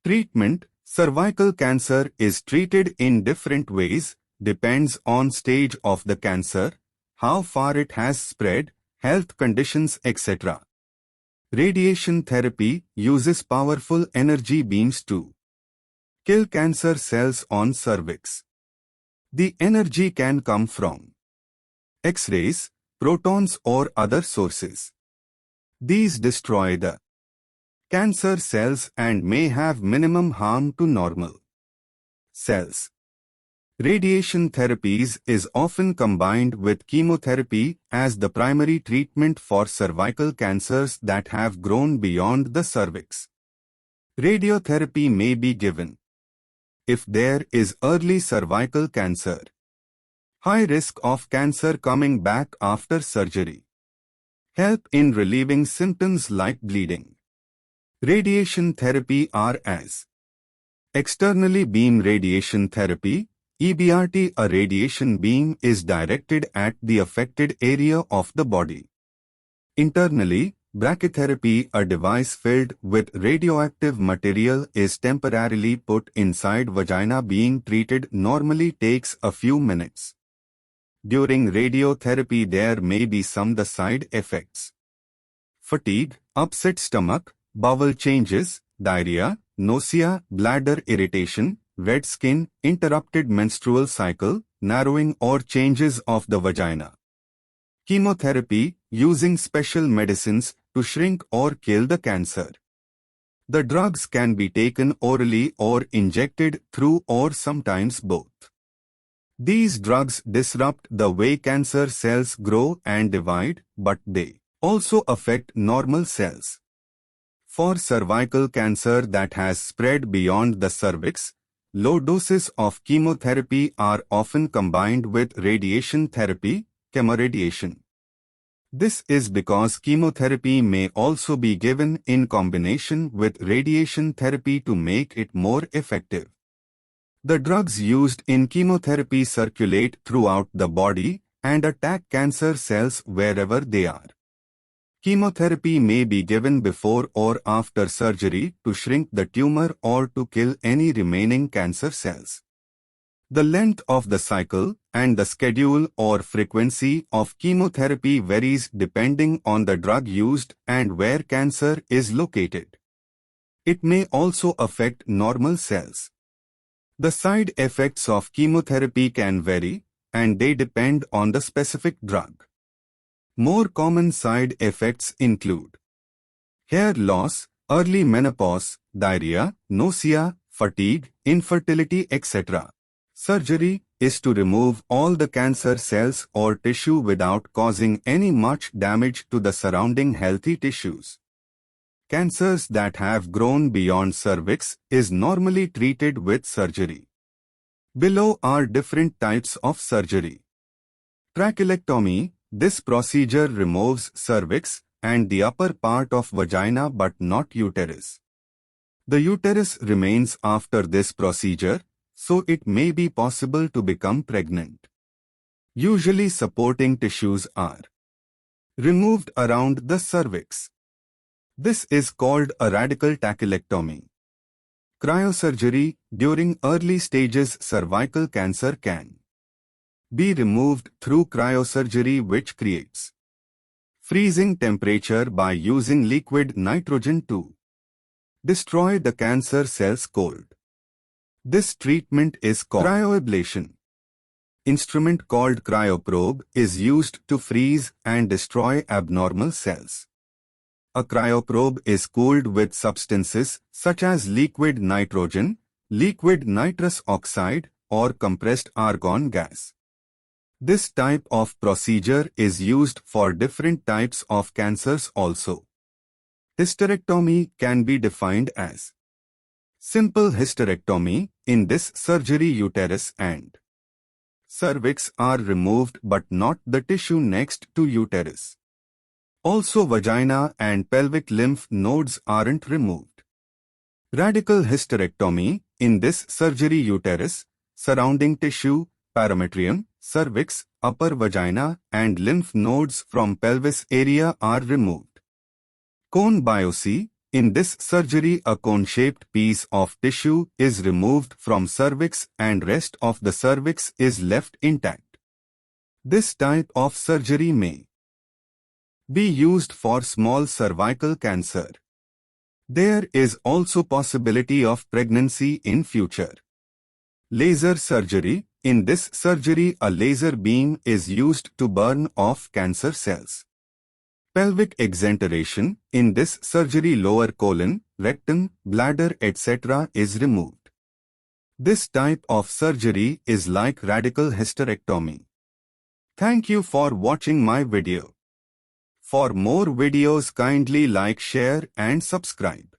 Treatment: cervical cancer is treated in different ways, depends on stage of the cancer, how far it has spread, health conditions, etc. Radiation therapy uses powerful energy beams to kill cancer cells on cervix. The energy can come from X-rays, protons or other sources. These destroy the cancer cells and may have minimum harm to normal cells. Radiation therapies is often combined with chemotherapy as the primary treatment for cervical cancers that have grown beyond the cervix. Radiotherapy may be given if there is early cervical cancer, high risk of cancer coming back after surgery, help in relieving symptoms like bleeding. Radiation therapy are as externally beam radiation therapy, EBRT. A radiation beam is directed at the affected area of the body. Internally, brachytherapy, a device filled with radioactive material is temporarily put inside vagina. Being treated normally takes a few minutes. During radiotherapy there may be some the side effects: fatigue, upset stomach, bowel changes, diarrhea, nausea, bladder irritation, red skin, interrupted menstrual cycle, narrowing or changes of the vagina. Chemotherapy, using special medicines to shrink or kill the cancer. The drugs can be taken orally or injected through, or sometimes both. These drugs disrupt the way cancer cells grow and divide, but they also affect normal cells. For cervical cancer that has spread beyond the cervix, low doses of chemotherapy are often combined with radiation therapy, chemoradiation. This is because chemotherapy may also be given in combination with radiation therapy to make it more effective. The drugs used in chemotherapy circulate throughout the body and attack cancer cells wherever they are. Chemotherapy may be given before or after surgery to shrink the tumor or to kill any remaining cancer cells. The length of the cycle and the schedule or frequency of chemotherapy varies depending on the drug used and where cancer is located. It may also affect normal cells. The side effects of chemotherapy can vary, and they depend on the specific drug. More common side effects include hair loss, early menopause, diarrhea, nausea, fatigue, infertility, etc. Surgery is to remove all the cancer cells or tissue without causing any much damage to the surrounding healthy tissues. Cancers that have grown beyond cervix is normally treated with surgery. Below are different types of surgery. Trachelectomy. This procedure removes cervix and the upper part of vagina but not uterus. The uterus remains after this procedure, so it may be possible to become pregnant. Usually supporting tissues are removed around the cervix. This is called a radical trachelectomy. Cryosurgery. During early stages, cervical cancer can be removed through cryosurgery, which creates freezing temperature by using liquid nitrogen to destroy the cancer cells cold. This treatment is called cryoablation. Instrument called cryoprobe is used to freeze and destroy abnormal cells. A cryoprobe is cooled with substances such as liquid nitrogen, liquid nitrous oxide, or compressed argon gas. This type of procedure is used for different types of cancers also. Hysterectomy can be defined as simple hysterectomy. In this surgery, uterus and cervix are removed but not the tissue next to uterus. Also, vagina and pelvic lymph nodes aren't removed. Radical hysterectomy. In this surgery, uterus, surrounding tissue, parametrium, cervix, upper vagina, and lymph nodes from pelvis area are removed. Cone biopsy. In this surgery, a cone-shaped piece of tissue is removed from cervix and rest of the cervix is left intact. This type of surgery may be used for small cervical cancer. There is also possibility of pregnancy in future. Laser surgery. In this surgery, a laser beam is used to burn off cancer cells. Pelvic exenteration. In this surgery, lower colon, rectum, bladder, etc. is removed. This type of surgery is like radical hysterectomy. Thank you for watching my video. For more videos, kindly like, share and subscribe.